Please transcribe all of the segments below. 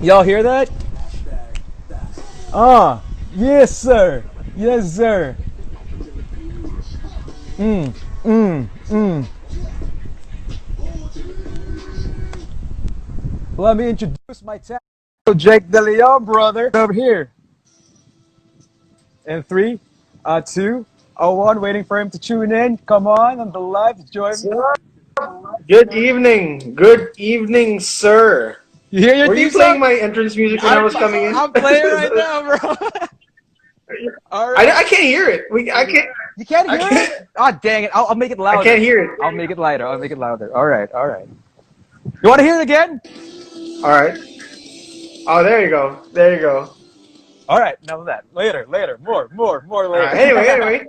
Y'all hear that? Ah, yes, sir. Yes, sir. Mm, mm, mm. Let me introduce my tag. Jake De Leon, brother, over here. In three, two, one. Waiting for him to tune in. Come on the live. Join me. Sir, good evening. Good evening, sir. You hear your Were you theme song? playing my entrance music when I was coming in? I'm playing right now, bro. All I right. can't hear it. You can't I hear it? can't Ah, dang it. I'll make it I louder. can't hear it. I'll make it louder. I'll make it louder. All right. All right. You want to hear it again? All right. Oh, there you go. There you go. All right. Now that later, later, more later. Anyway,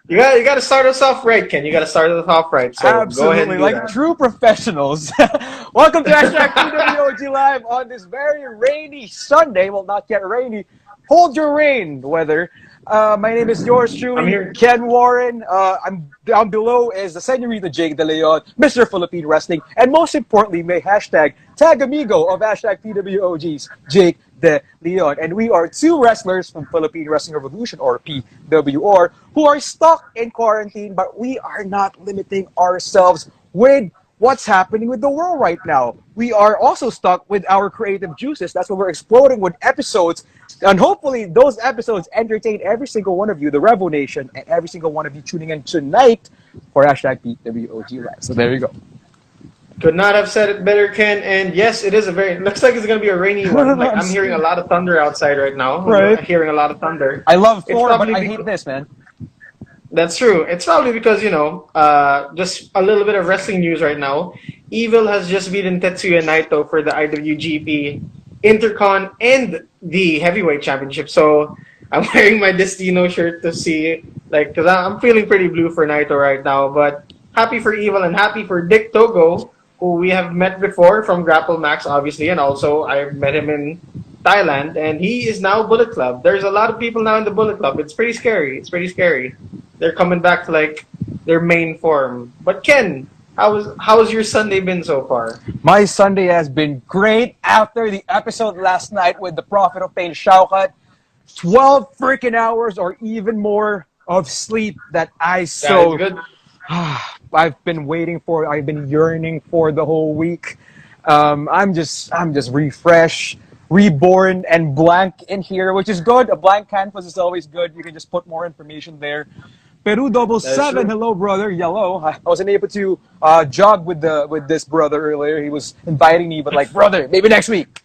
you got to start us off right, Ken. You got to start us off right. So go ahead Absolutely, and do like that. true professionals. Welcome to hashtag PWOG Live on this very rainy Sunday. Well, not yet rainy. Hold your rain weather. My name is yours I'm truly, here. Ken Warren. I'm down below is the Senorita Jake De Leon, Mr. Philippine Wrestling, and most importantly, my hashtag tag amigo of hashtag PWOGs, Jake De Leon. And we are two wrestlers from Philippine Wrestling Revolution, or PWR, who are stuck in quarantine, but we are not limiting ourselves with what's happening with the world right now. We are also stuck with our creative juices. That's why we're exploding with episodes. And hopefully, those episodes entertain every single one of you, the Revo Nation, and every single one of you tuning in tonight for hashtag PWOG Live. So there you go. Could not have said it better, Ken. And yes, it is a very looks like it's gonna be a rainy one. Like I'm I'm hearing a scared. lot of thunder outside right now. Right. I'm hearing a lot of thunder. I love It's Thor, but probably I because hate this, man. That's true. It's probably because, just a little bit of wrestling news right now. Evil has just beaten Tetsuya Naito for the IWGP Intercon and the Heavyweight Championship. So I'm wearing my Destino shirt to see, like, because I'm feeling pretty blue for Naito right now. But happy for Evil and happy for Dick Togo, who we have met before from Grapple Max, obviously. And also, I met him in Thailand. And he is now Bullet Club. There's a lot of people now in the Bullet Club. It's pretty scary. It's pretty scary. They're coming back to like their main form. But Ken, how has your Sunday been so far? My Sunday has been great after the episode last night with the Prophet of Pain Shaukat. 12 freaking hours or even more of sleep that I That is so good. I've been waiting for. I've been yearning for the whole week. I'm just refreshed, reborn, and blank in here, which is good. A blank canvas is always good. You can just put more information there. Peru double That is seven. true. Hello, brother. Yellow. I wasn't able to jog with this brother earlier. He was inviting me, but like, brother, maybe next week.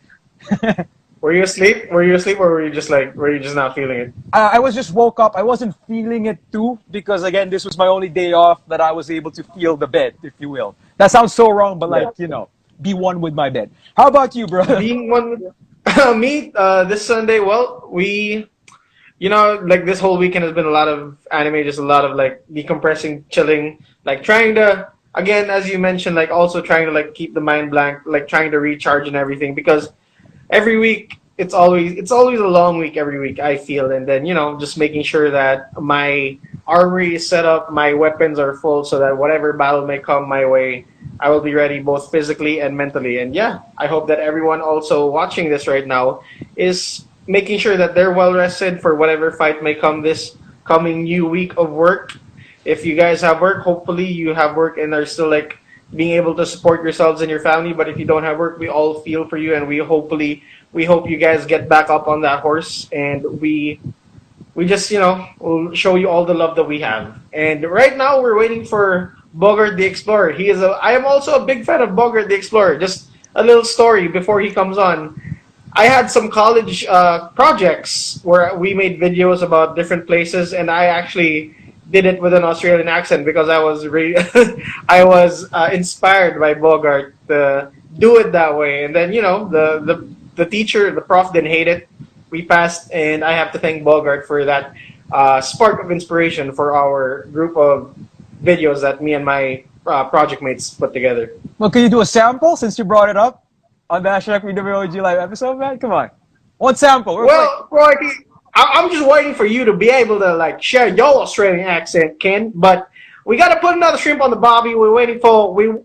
Were you asleep? Were you asleep, or were you just not feeling it? I was just woke up. I wasn't feeling it too because again, this was my only day off that I was able to feel the bed, if you will. That sounds so wrong, but like Yeah. be one with my bed. How about you, brother? Being one with me this Sunday. Well, like this whole weekend has been a lot of anime, just a lot of like decompressing, chilling, like trying to again, as you mentioned, like also trying to like keep the mind blank, like trying to recharge and everything because every week it's always a long week every week I feel, and then just making sure that my armory is set up, my weapons are full, so that whatever battle may come my way, I will be ready both physically and mentally. And yeah, I hope that everyone also watching this right now is making sure that they're well rested for whatever fight may come this coming new week of work. If you guys have work, hopefully you have work and are still like being able to support yourselves and your family. But if you don't have work, we all feel for you, and we hope you guys get back up on that horse, and we just will show you all the love that we have. And right now we're waiting for Bogart the Explorer. I am also a big fan of Bogart the Explorer. Just a little story before he comes on. I had some college projects where we made videos about different places, and I actually did it with an Australian accent because I was inspired by Bogart to do it that way. And then the teacher, the prof, didn't hate it. We passed, and I have to thank Bogart for that spark of inspiration for our group of videos that me and my project mates put together. Well, can you do a sample since you brought it up on the hashtag WWG live episode, man? Come on, one sample, real quick. Well, Rocky, I'm just waiting for you to be able to like share your Australian accent, Ken. But we got to put another shrimp on the barbie. We're waiting for Bogart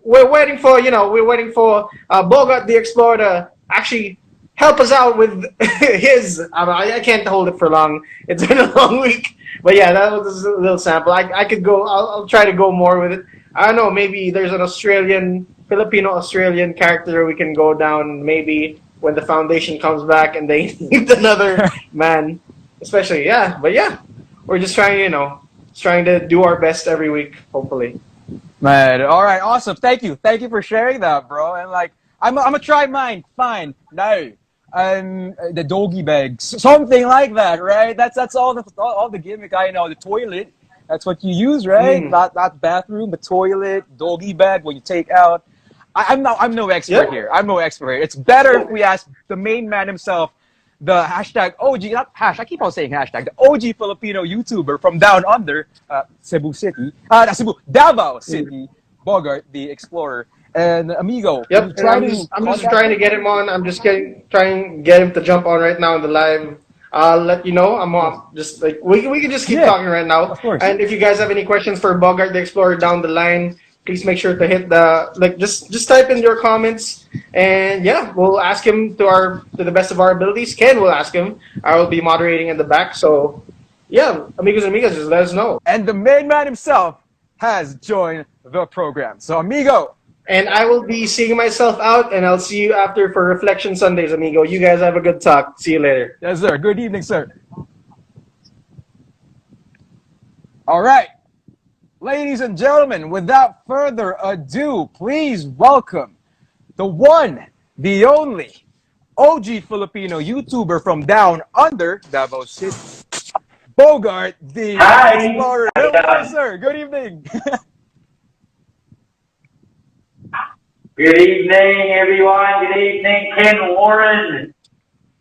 the Explorer to actually help us out with his. I can't hold it for long. It's been a long week, but yeah, that was a little sample. I could go. I'll try to go more with it. I don't know. Maybe there's an Australian, Filipino Australian character we can go down. Maybe when the foundation comes back and they need another man, especially but yeah, we're just trying. Just trying to do our best every week. Hopefully. Man, all right, awesome. Thank you for sharing that, bro. And like, I'm gonna try mine. Fine, no, the doggy bag, something like that, right? That's all the gimmick I know. The toilet, that's what you use, right? Mm. Not bathroom, but toilet, doggy bag. When you take out, I'm no expert Yep. here. I'm no expert. It's better if we ask the main man himself, the hashtag OG, not hash. I keep on saying hashtag. The OG Filipino YouTuber from down under, Cebu City, Cebu, Davao City, Bogart the Explorer, and Amigo. Can you Yep, and try to I'm just contact trying to him? get him on. I'm just trying to get him to jump on right now in the live. I'll let you know. I'm Yes. just like we can just keep Yeah, talking right now. of course. And if you guys have any questions for Bogart the Explorer down the line, please make sure to hit the just type in your comments and yeah, we'll ask him to the best of our abilities. Ken will ask him. I will be moderating in the back. So yeah, amigos and amigas, just let us know. And the main man himself has joined the program. So, Amigo, And I will be seeing myself out, and I'll see you after for Reflection Sundays, amigo. You guys have a good talk. See you later. yes, sir. Good evening, sir. All right. Ladies and gentlemen, without further ado, please welcome the one, the only OG Filipino YouTuber from down under Davao City, Bogart the Hi. Explorer. Hi, Hello, sir. Good evening. Good evening, everyone. Good evening, Ken Warren.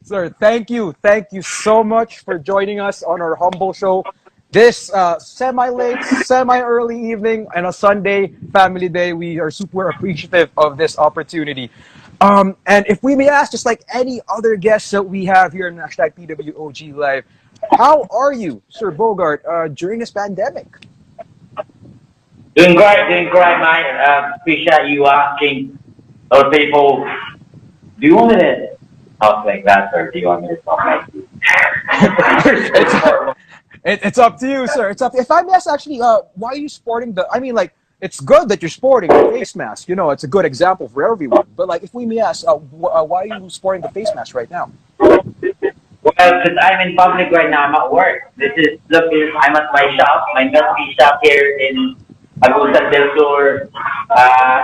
Sir, thank you. Thank you so much for joining us on our humble show this semi-late, semi-early evening and a Sunday family day. We are super appreciative of this opportunity. And if we may ask, just like any other guests that we have here in hashtag PWOG Live, how are you, Sir Bogart, during this pandemic? Doing great, mate. Appreciate you asking. A lot of people, do you want me to talk like that, or do you want me to talk like it's, this? it's up to you, sir. It's up. If I may ask, actually, why are you sporting the? I mean, like, it's good that you're sporting a face mask. You know, it's a good example for everyone. But like, if we may ask, why are you sporting the face mask right now? Well, because I'm in public right now, I'm at work. Look, I'm at my shop, my milk tea shop here in Agusan del Sur,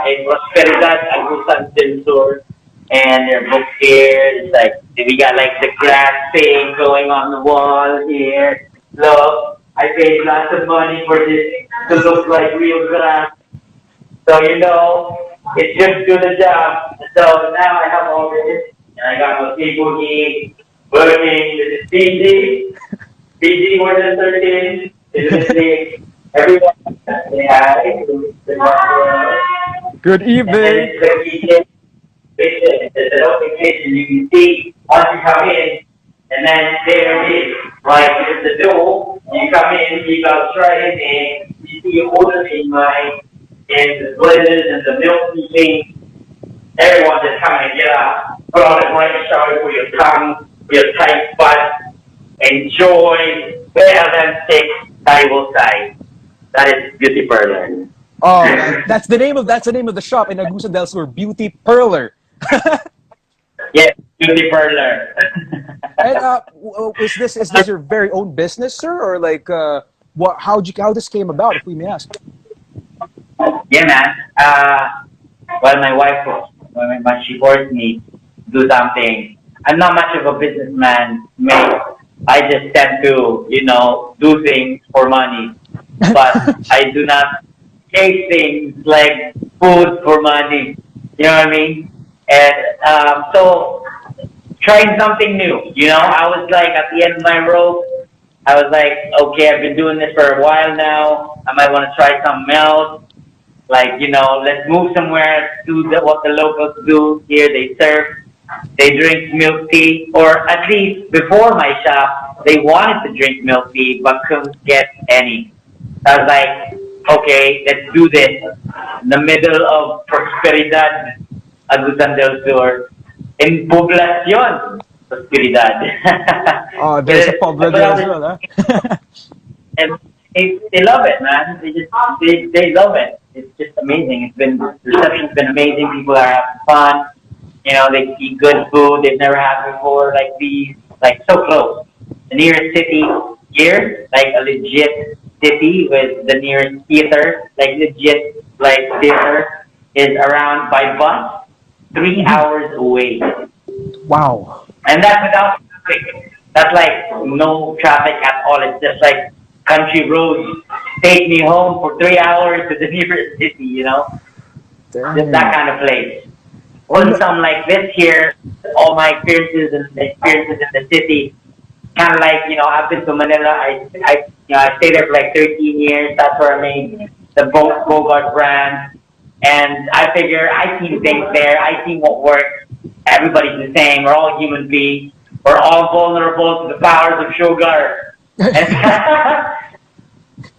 in Prosperidad, Agusan del Sur. And their book here, it's like, we got like the grass thing going on the wall here. Look, I paid lots of money for this to look like real grass. So, it just do the job. So now I have all this, and I got my people here working. This is PG more than 13. This is the everyone. Yeah, Good and then evening. it's the kitchen. It's an open kitchen. You can see once you come in, and then there it is. Like it's the door. You come in, you go straight in, and you see all the thing like and the blenders and the milk machine. Everyone just kind of get up, put on a great show for your tongue, your taste buds, enjoy better than sex, I will say. That is beauty parlor. Oh, that's the name of the shop in Agusan del Sur, Beauty Perler. Yeah, beauty parlor. And is this your very own business, sir, or like how this came about, if we may ask? Yeah, man. Well, my wife, when she forced me to do something, I'm not much of a businessman, mate. I just tend to, do things for money. But I do not take things like food for money. You know what I mean? And so trying something new. I was like at the end of my rope. I was like, okay, I've been doing this for a while now. I might want to try something else. Like, let's move somewhere, do what the locals do here. They serve, they drink milk tea, or at least before my shop, they wanted to drink milk tea but couldn't get any. I was like, okay, let's do this. In the middle of Prosperidad, Agusan del Sur. in Poblacion, Prosperidad. Oh, there's a Pablo there as well, huh? And they love it, man. They love it. It's just amazing. It's been the reception's been amazing. People are having fun. You know, they eat good food they've never had before. Like these, like so close. The nearest city here, like a legit city with the nearest theater, like legit like theater, is around by bus 3 hours away. Wow. And that's without traffic. That's like no traffic at all. It's just like country roads take me home for 3 hours to the nearest city, you know? Just that Dang. kind of place. And Wholesome like this here, all my experiences and the experiences in the city, kind of like, you know, I've been to Manila. I stayed there for like 13 years. That's where I made the Bogart brand. And I figure I seen things there. I seen what works. Everybody's the same. We're all human beings. We're all vulnerable to the powers of sugar. And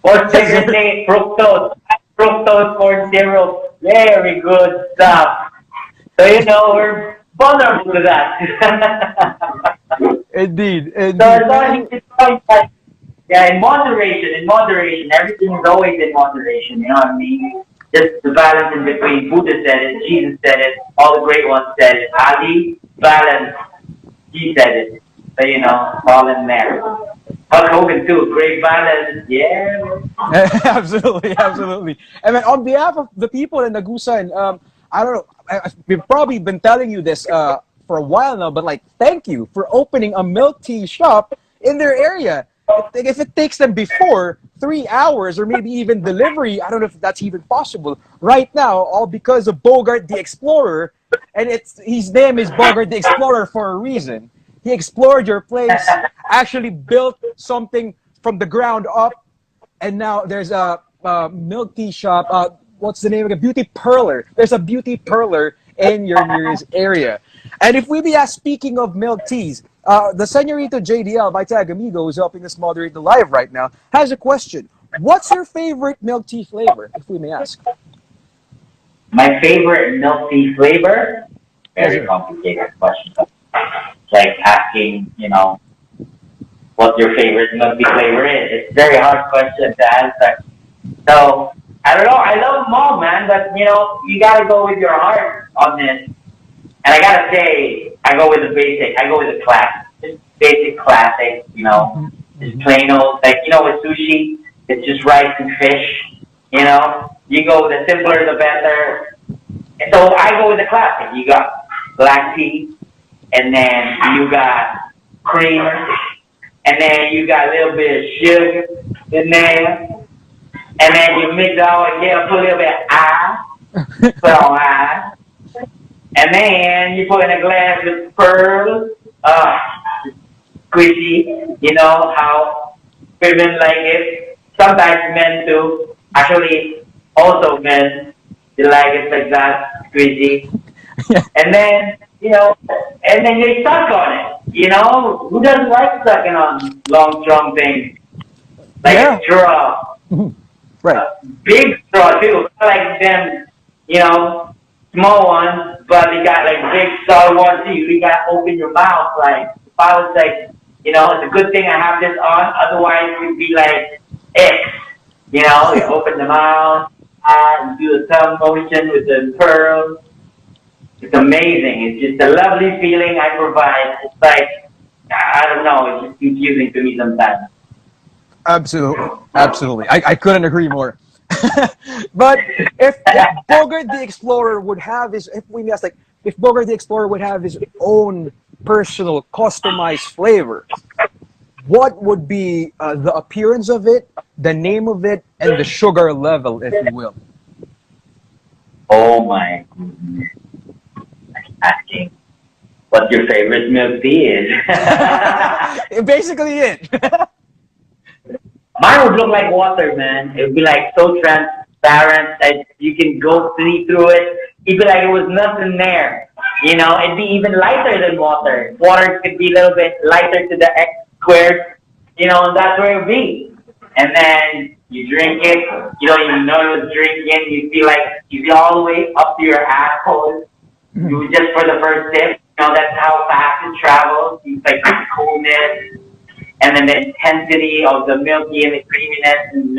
or yes, sir. say fructose corn syrup. Very good stuff. So you know we're vulnerable to that. Indeed, So as indeed. long as you can yeah, in moderation, everything is always in moderation, you know what I mean? Just the balance in between. Buddha said it, Jesus said it, all the great ones said it. Ali, balance, he said it. So, you know, all in there. Hulk Hogan too, great balance, yeah. Absolutely, absolutely. And then on behalf of the people in Nagusan, I don't know, we've probably been telling you this for a while now, but like, thank you for opening a milk tea shop in their area. If it takes them before 3 hours or maybe even delivery, I don't know if that's even possible right now, all because of Bogart the Explorer. And his name is Bogart the Explorer for a reason. He explored your place, actually built something from the ground up, and now there's a milk tea shop. What's the name of it? Beauty parlor. There's a beauty parlor in your nearest area. And if we be asked, speaking of milk teas, the Senorito JDL, my tag amigo, who's helping us moderate the live right now, has a question. What's your favorite milk tea flavor, if we may ask? My favorite milk tea flavor? Yes, Very sir. complicated question. It's like asking, you know, what your favorite milk tea flavor is. It's a very hard question to answer. So I don't know. I love them all, man. But you know, you gotta go with your heart on this. And I gotta say, I go with the basic. I go with the classic, just basic classic. You know, just Mhm. plain old. Like you know, with sushi, it's just rice and fish. You know, you go the simpler the better. And so I go with the classic. You got black tea, and then you got cream, and then you got a little bit of sugar in there, and then you mix it all together, put a little bit of ice, put on ice, and then you put in a glass with pearls, squishy, you know how women like it. Sometimes men too. Actually, also men, they like it like that, squishy. And then, you know, and then you suck on it. You know, who doesn't like sucking on long, strong things? Like a Yeah. straw, Right. big straw too. Not like them, you know, small ones, but you got like big solid ones too. You got to open your mouth. Like if I was like, you know, it's a good thing I have this on. Otherwise, you'd be like X. You know, you open the mouth, you do the thumb motion with the pearls. It's amazing. It's just a lovely feeling I provide. It's like I don't know. It's just confusing to me sometimes. Absolutely, absolutely. I couldn't agree more. But if Bogart the Explorer would have his, if we ask like, if Bogart the Explorer would have his own personal customized flavor, what would be the appearance of it, the name of it, and the sugar level, if you will? Oh my goodness. Asking what your favorite milk tea is. Basically, it. Mine would look like water, man. It would be like so transparent that you can go see through it. It'd be like it was nothing there. You know, it'd be even lighter than water. Water could be a little bit lighter to the X squared. You know, and that's where it'd be. And then you drink it. You don't even know you're drinking. You feel like you feel all the way up to your asshole. You just for the first sip. You that's how fast it travels. It's like the coolness and then the intensity of the milky and the creaminess and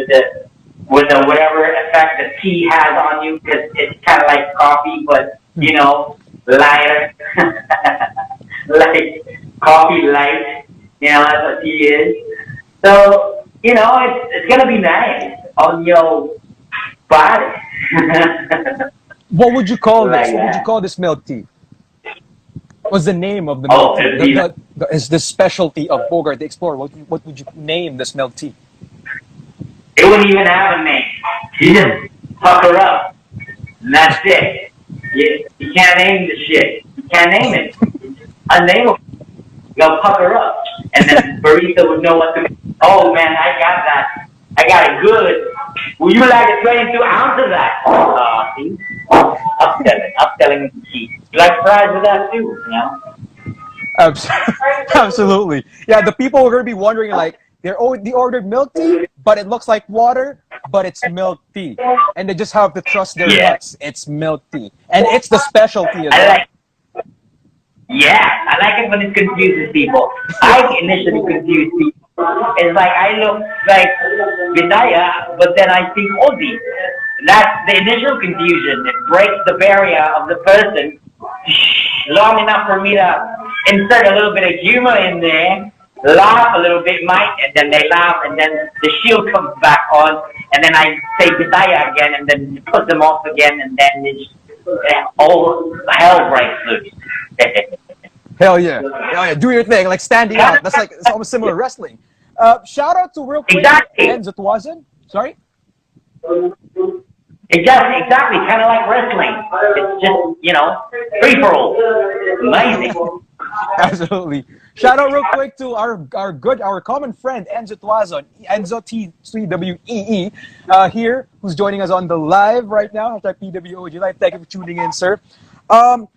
with the whatever effect the tea has on you because it's kind of like coffee, but lighter, like coffee light. That's what tea is. So it's gonna be nice on your body. What would you call this? Like What would you that. call this milk tea? What's the name of the milk Oh, tea? it'll be like, Is the specialty of Bogart the Explorer? What would you name this milk tea? it wouldn't even have a name. You just pucker up, and that's it. You can't name the shit. You can't name it. It's unnameable. You gotta pucker up, and then barista would know what to make. Oh man, I got that. I got it good. Would you like a 22 ounce of that? See? Upselling the key. You like fries with that too. Abs- Absolutely. Yeah, the people are going to be wondering like they ordered milk tea, but it looks like water, but it's milk tea, and they just have to trust their Yeah. guts. It's milk tea, and it's the specialty as I well. like. Yeah, I like it when it confuses people. I initially confused people. It's like I look like Vidaya, but then I speak Aussie. That's the initial confusion. It breaks the barrier of the person long enough for me to insert a little bit of humor in there, laugh a little bit, Mike, and then they laugh, and then the shield comes back on, and then I say Vidaya again, and then put them off again, and then it's all hell breaks loose. Hell yeah. Hell yeah. Do your thing, like standing out. It's almost similar to wrestling. Shout out to real quick Exactly. Enzo Tuazin. Sorry? Exactly, kind of like wrestling. It's just, free for all. Amazing. Absolutely. Shout out real quick to our common friend Enzo Tuazon, Enzo TWEE, here, who's joining us on the live right now. Hashtag PWOG Live. Thank you for tuning in, sir. Actually,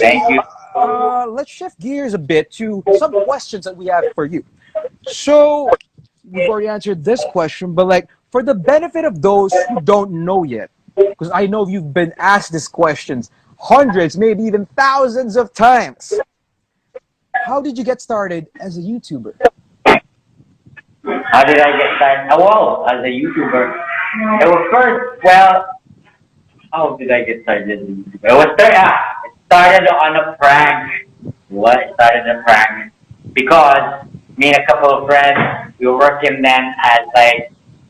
Thank you. let's shift gears a bit to some questions that we have for you. So, we've already answered this question, but like for the benefit of those who don't know yet, because I know you've been asked these questions hundreds, maybe even thousands of times. How did you get started as a YouTuber? How did I get started? Well, as a YouTuber, it was first, how did I get started as a YouTuber? It started on a prank. It started a prank? Because me and a couple of friends, we were working then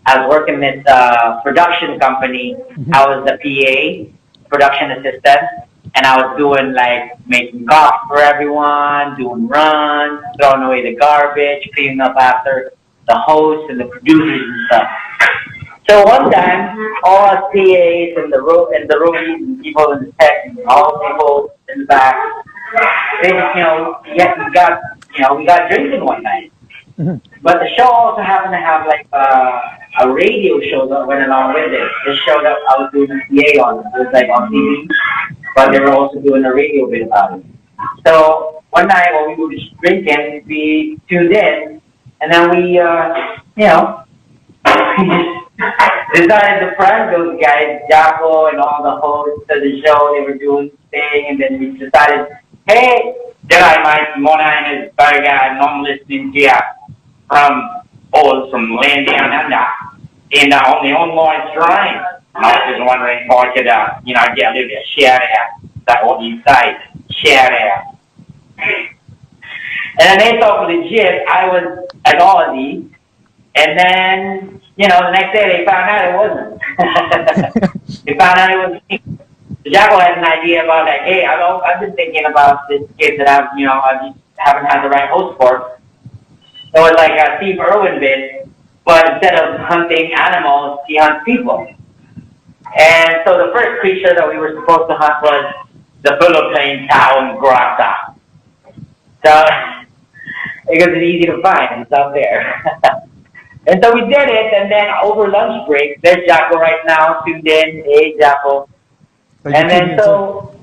I was working this production company. I was the PA, production assistant, and I was doing like making coffee for everyone, doing runs, throwing away the garbage, cleaning up after the hosts and the producers and stuff. So one time, all us PAs and the roomies and people in the tech and all the people in the back, they just, we got drinking one night. But the show also happened to have like a radio show that went along with it. The show that I was doing a PA on, it was like on TV, but they were also doing a radio bit about it. So one night while we were just drinking, we tuned in, and then we we just decided to prank those guys, Jacko and all the hosts of the show. They were doing thing, and then we decided, hey, G'day mate, my name is Bogart and I'm listening to you from awesome land down under in on the online stream. And I was just wondering if I could, get a little bit of shout out. That's what you say, shout out. And then they thought for the gist, I was an Aussie. And then, the next day they found out it wasn't. They found out it was me. Jacko had an idea about like, hey, I've been thinking about this kid that I just haven't had the right host for. So it's like a Steve Irwin bit, but instead of hunting animals, he hunts people. And so the first creature that we were supposed to hunt was the Philippine cow grata. So because it's easy to find, it's out there. And so we did it, and then over lunch break, there's Jacko right now, tuned in. Hey, Jacko. And then so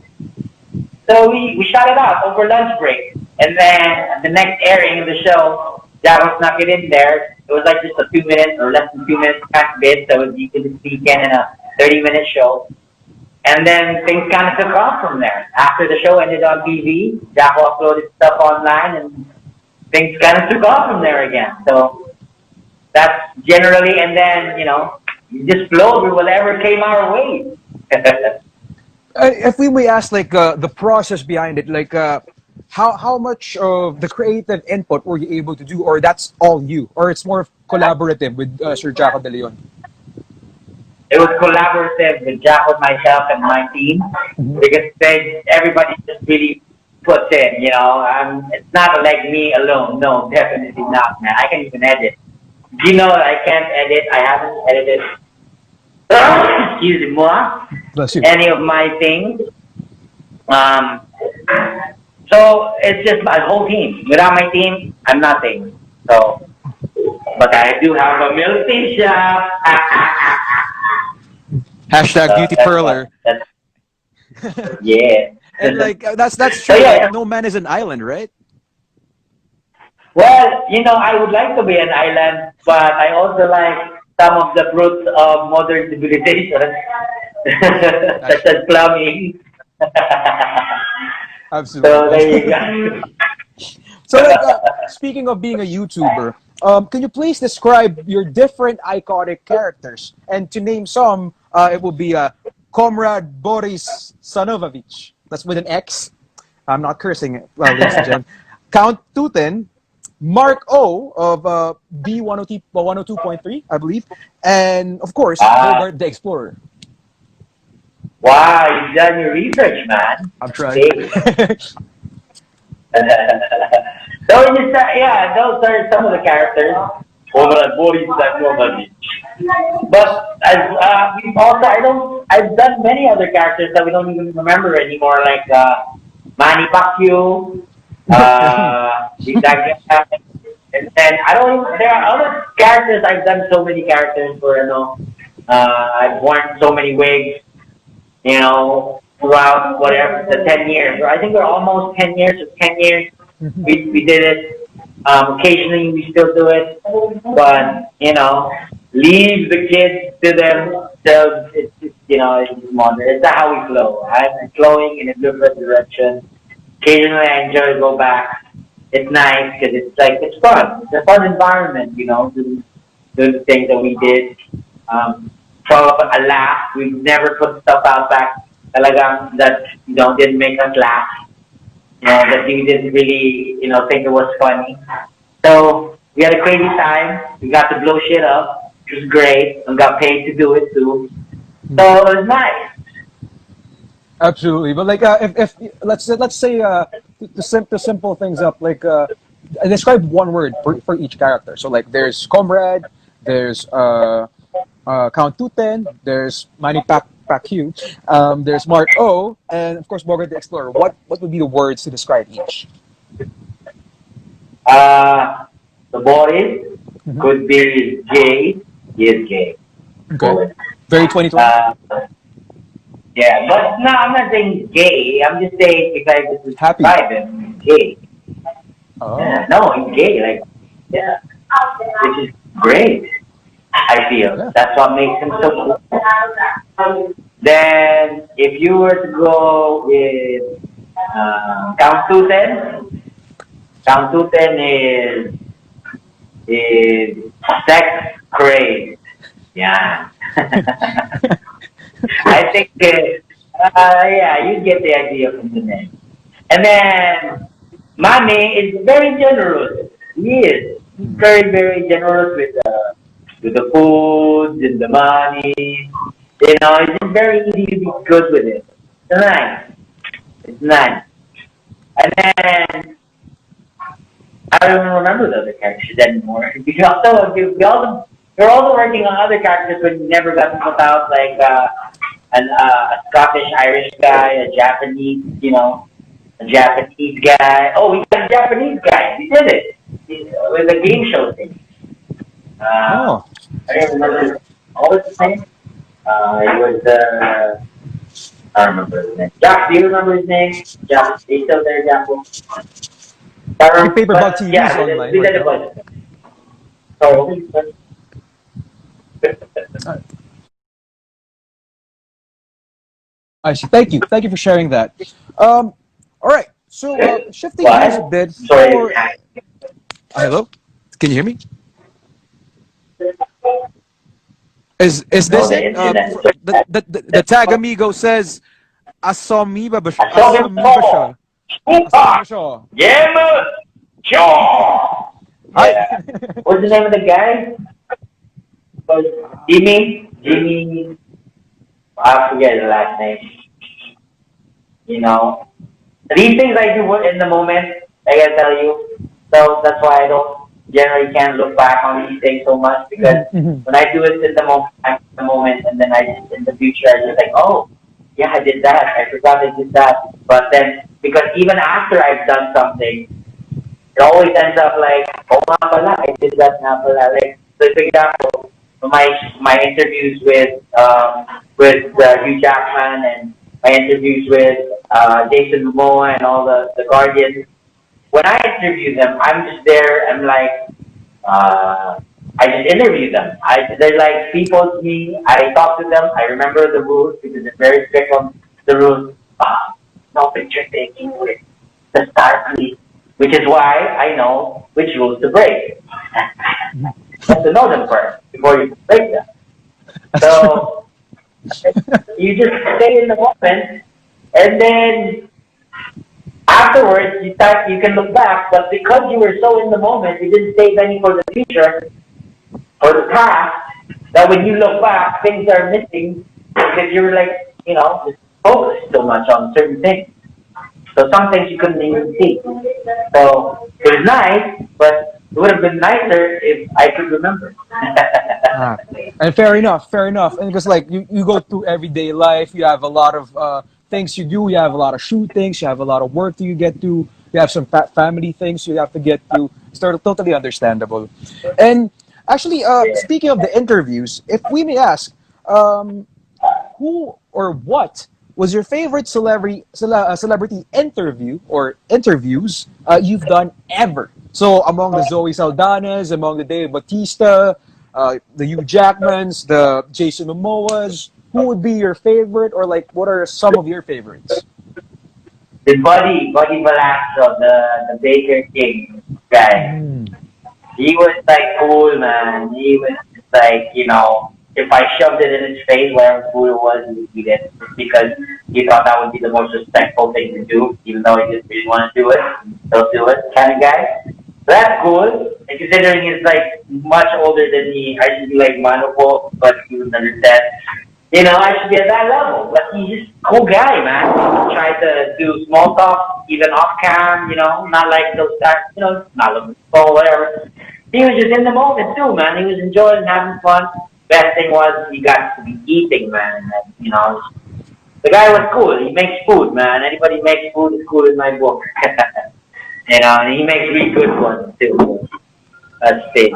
we shot it out over lunch break. And then the next airing of the show, Jacko snuck it in there. It was like just a 2 minutes or less than 2 minutes back bit, so you could speak in a 30-minute show. And then things kind of took off from there. After the show ended on TV, Jacko uploaded stuff online, and things kind of took off from there again. So that's generally, and then you just flowed with whatever came our way. If we may ask, like the process behind it, like how much of the creative input were you able to do, or that's all you, or it's more collaborative with Sir Jaco De Leon? It was collaborative with Jacko, myself, and my team because everybody just really puts in. It's not like me alone. No, definitely not, man. I can even edit. I can't edit. I haven't edited. Excuse me, Bless you. any of my things. Um, so it's just my whole team. Without my team, I'm nothing. So, but I do have a milk tea shop. Hashtag beauty That's parlor. that's yeah. And like that's So true. Like yeah. no man is an island, right? Well, I would like to be an island, but I also like some of the fruits of modern civilization, such as plumbing. Absolutely. So there you go. So, like, speaking of being a YouTuber, can you please describe your different iconic characters? And to name some, it will be Comrade Boris Sanovac. That's with an X. I'm not cursing it, ladies and gentlemen. Count Tuten, Mark O of B102.3, I believe, and of course, Ah, Bogart the Explorer. wow, you've done your research, man. I'm trying. See? Yeah, those are some of the characters. Overall, Boris Zakovac. But as we've also, I've done many other characters that we don't even remember anymore, like Manny Pacquiao, that guy. And then I don't even, there are other characters. I've done so many characters where, I've worn so many wigs, throughout whatever the 10 years. Or I think we're almost 10 years. It's 10 years. We did it. Occasionally we still do it, but leave the kids to themselves. It's modern. It's not how we flow. I'm flowing in a different direction. Occasionally I enjoy to go back. It's nice because it's fun. It's a fun environment, do the things that we did. For a laugh. We never put stuff out back talagang that didn't make us laugh. That we didn't really think it was funny. So we had a crazy time. We got to blow shit up, which was great, and got paid to do it too. So it was nice. Absolutely, but like if let's say to simple things up, like describe one word for each character. So like there's Comrade, there's Count Tuten, there's Manny Pacquiao, there's Mark O, and of course Bogart the Explorer. What would be the words to describe each? Uh, the boy Mhm. could be gay. He is gay. Okay, very 2020. Uh, yeah, but no, I'm not saying gay. I'm just saying if I was to Happy. describe him, he's gay. Yeah, Oh, no, he's gay. Like, yeah, which is great. I feel yeah. that's what makes him so cool. Then, if you were to go with Count Tuten, Count Tuten is sex crazed. Yeah. I think, yeah, you get the idea from the name. And then, Manny is very generous. He is. He's very, very generous with the food and the money. It's just very easy to be good with it. It's nice. It's nice. And then, I don't even remember the other characters anymore. We're also working on other characters but never got to put out, like a Scottish Irish guy, a Japanese guy. Oh, we got a Japanese guy. We did it. With a game show thing. Oh, I don't remember. What was his name? It was I don't remember his name. Jack, do you remember his name? Jack, he's still there, Jack. I think Paperbug But TV is yeah, online we right did a now. bunch. So I see. Thank you. Thank you for sharing that. All right. So shifting gears a What? bit Sorry. for hello. Can you hear me? Is No, this the it? internet is The tag amigo says I saw him asomi ba fall. siya? Asomi ba siya? Yeah, man. Sure. Hi. Yeah. What's the name of the guy? Jimmy. Jimmy. I forget the last name. You know, these things I do in the moment. I gotta tell you. So that's why I don't generally can't look back on these things so much because Mhm, mhm. when I do it in the moment, I'm in the moment, and then I just in the future I just like, oh, yeah, I did that. I forgot I did that. But then because even after I've done something, it always ends up like, oh, nga pala, I did that nga pala. Like, so for example, my interviews with Hugh Jackman and my interviews with Jason Momoa and all the Guardians. When I interview them, I'm just there. I'm like, uh, I just interview them. They're like people to me. I talk to them. I remember the rules because they're very strict on the rules. No picture taking with the star, please. Which is why I know which rules to break. You have to know them first before you break them. That's true. So you just stay in the moment, and then afterwards you can look back. But because you were so in the moment, you didn't save any for the future or the past. That when you look back, things are missing because you were like, just focused so much on certain things. So some things you couldn't even see. So it was nice, but it would have been nicer if I could remember. Ah, and fair enough, fair enough. And because like you go through everyday life, you have a lot of things you do. You have a lot of shootings. You have a lot of work that you get to. You have some family things you have to get to. It's totally understandable. And actually, speaking of the interviews, if we may ask, um, who or what was your favorite celebrity interview or interviews you've done ever? So among the Zoe Saldanas, among the Dave Bautista, the Hugh Jackmans, the Jason Momoas, who would be your favorite, or like what are some of your favorites? The Buddy Velasco, the Baker King guy. Mm. He was like cool, man. He was just like, if I shoved it in his face, whatever food it was, he would eat it. Just because he thought that would be the most respectful thing to do, even though he didn't really want to do it. He'll do it, kind of guy. So that's cool. And considering he's like much older than me, I should be like Manopo, but he would understand. I should be at that level. But he's just a cool guy, man. Try to do small talk, even off cam, not like those guys, not looking for whatever. He was just in the moment too, man. He was enjoying having fun. Best thing was he got to be eating, man. And, the guy was cool. He makes food, man. Anybody who makes food is cool in my book. And he makes really good ones too. So that's big.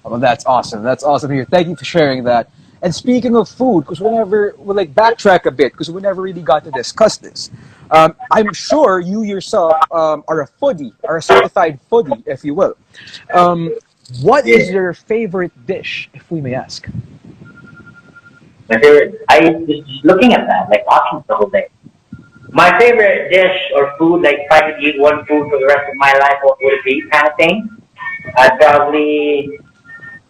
Well, that's awesome. That's awesome here. Thank you for sharing that. And speaking of food, because we like backtrack a bit, because we never really got to discuss this. I'm sure you yourself are a foodie, are a certified foodie, if you will. Um, what is Yeah. your favorite dish, if we may ask? My favorite. I was just looking at that, like watching the whole day. My favorite dish or food, like if I could eat one food for the rest of my life, what would it be, kind of thing? I'd probably,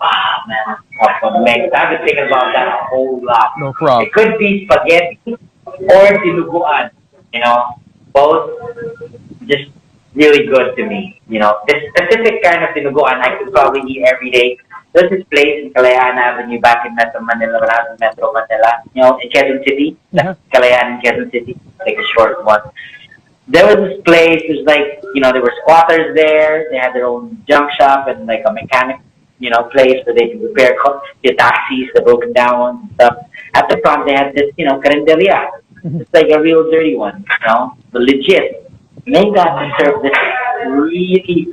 man, that's what makes. I've been thinking about that a whole lot. No problem. It could be spaghetti or dinuguan. You know, both just really good to me. This specific kind of dinuguan I could probably eat every day. There's this place in Kalayaan Avenue back in Metro Manila when I was in Metro Manila, in Quezon City. That's Uh-huh. Kalayaan in Quezon City, like a short one. There was this place, it was like, there were squatters there. They had their own junk shop and like a mechanic, place where they could repair the taxis, the broken down ones and stuff. At the front, they had this, carinderia. It's like a real dirty one, but legit. They got to serve this really,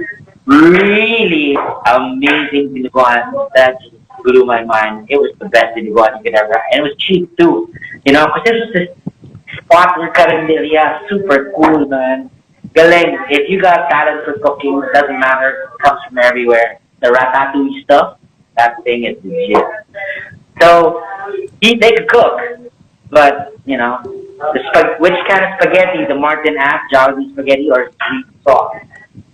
really amazing dinuguan that just blew my mind. It was the best dinuguan you could ever have. And it was cheap too, because this was this spot in Carinderia, super cool, man. Galing, if you got talent for cooking, it doesn't matter. It comes from everywhere. The ratatouille stuff, that thing is legit. So, they could cook, but, which kind of spaghetti, the Martin asked, Jollibee spaghetti or sweet sauce?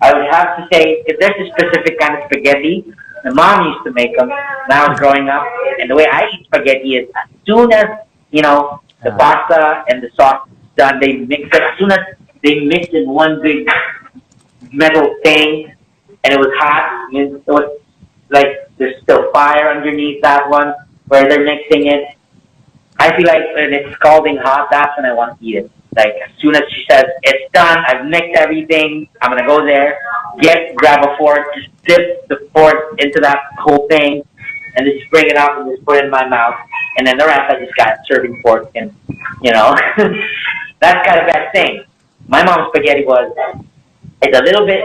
I would have to say, if there's a specific kind of spaghetti, my mom used to make them when I was growing up. And the way I eat spaghetti is as soon as, the pasta and the sauce is done, they mix it. As soon as they mix in one big metal thing and it was hot, it was like there's still fire underneath that one where they're mixing it. I feel like when it's scalding hot, that's when I want to eat it. Like as soon as she says it's done, I've mixed everything. I'm gonna go there, grab a fork, just dip the fork into that whole thing, and just bring it out and just put it in my mouth. And then the rest, I just got serving fork, and that's kind of that thing. My mom's spaghetti it's a little bit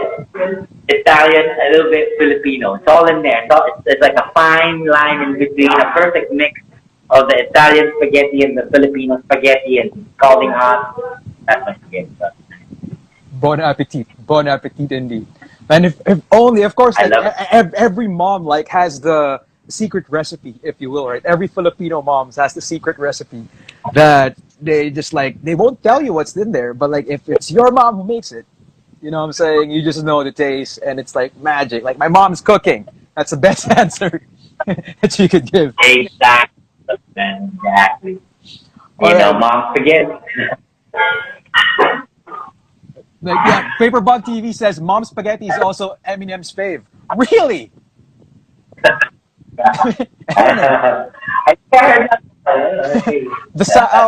Italian, a little bit Filipino. It's all in there. It's like a fine line in between, a perfect mix of the Italian spaghetti and the Filipino spaghetti and scalding hot. That's my spaghetti. Bon appetit. Bon appetit indeed. And if only, of course, like every mom like has the secret recipe, if you will, right? Every Filipino mom has the secret recipe that they just like, they won't tell you what's in there, but like if it's your mom who makes it, you know what I'm saying? You just know the taste and it's like magic. Like my mom's cooking. That's the best answer that you could give. Exactly. Exactly. Mom spaghetti. Like, yeah, Paperbug TV says Mom Spaghetti is also Eminem's fave. Really?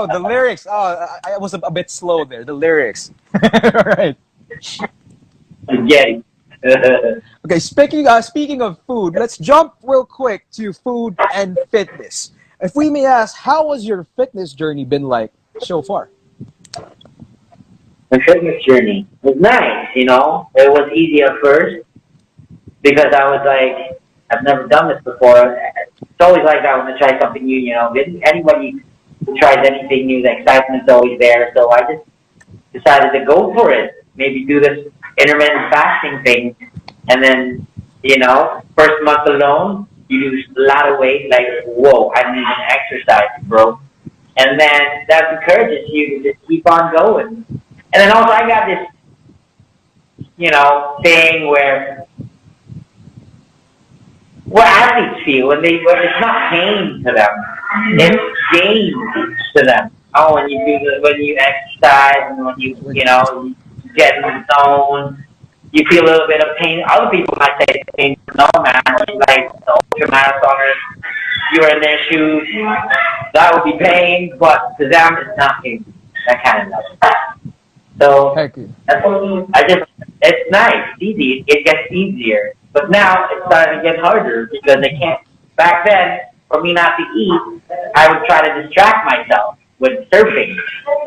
The lyrics. Oh, I was a bit slow there. The lyrics. All right. Spaghetti. Okay, speaking of food, let's jump real quick to food and fitness. If we may ask, how has your fitness journey been like so far? My fitness journey was nice, It was easy at first because I was like, I've never done this before. It's always like that when I try something new, Anybody who tries anything new, the excitement's always there. So I just decided to go for it. Maybe do this intermittent fasting thing. And then, first month alone, you lose a lot of weight. Like, whoa, I need an exercise, bro. And then that encourages you to just keep on going. And then also I got this, thing where what athletes feel when it's not pain to them, it's gain to them. Oh, when you exercise and when you get in the zone, you feel a little bit of pain. Other people might say it's pain. No, man, like the ultra marathoners, you are in their shoes, that would be pain, but to them it's not pain. That kind of stuff. So it's nice, it's easy. It gets easier. But now it's starting to get harder because I can't. Back then, for me not to eat, I would try to distract myself with surfing.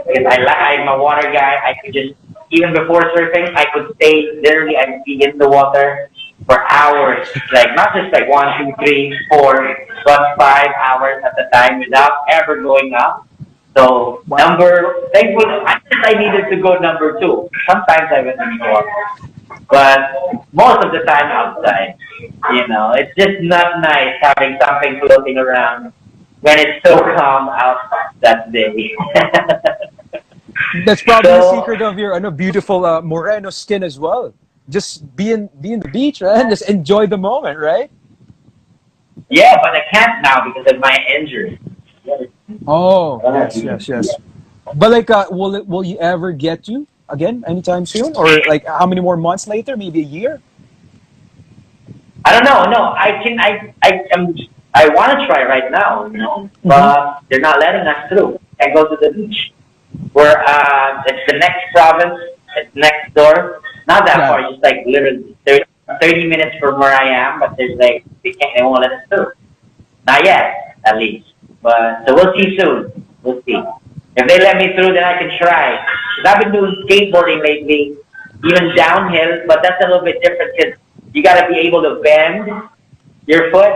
Because I'm a water guy. I could just, even before surfing, I could I'd be in the water for hours. Like, not just like 1, 2, 3, 4, but 5 hours at a time without ever going up. So thankfully, I needed to go number 2. Sometimes I went in the water, but most of the time outside. It's just not nice having something floating around when it's so calm out that day. That's probably the secret of your beautiful Moreno skin as well. Just be in the beach, right? And just enjoy the moment, right? Yeah, but I can't now because of my injury. Oh, yes. But like, will you ever get to again anytime soon, or like how many more months later? Maybe a year. I don't know. No, I want to try right now, but they're not letting us through. I go to the beach. It's the next province. It's next door. Not that far. Just like literally 30 minutes from where I am. But there's like they won't let us through. Not yet, at least. But so we'll see soon. We'll see. If they let me through, then I can try. Because I've been doing skateboarding lately, even downhill. But that's a little bit different because you got to be able to bend your foot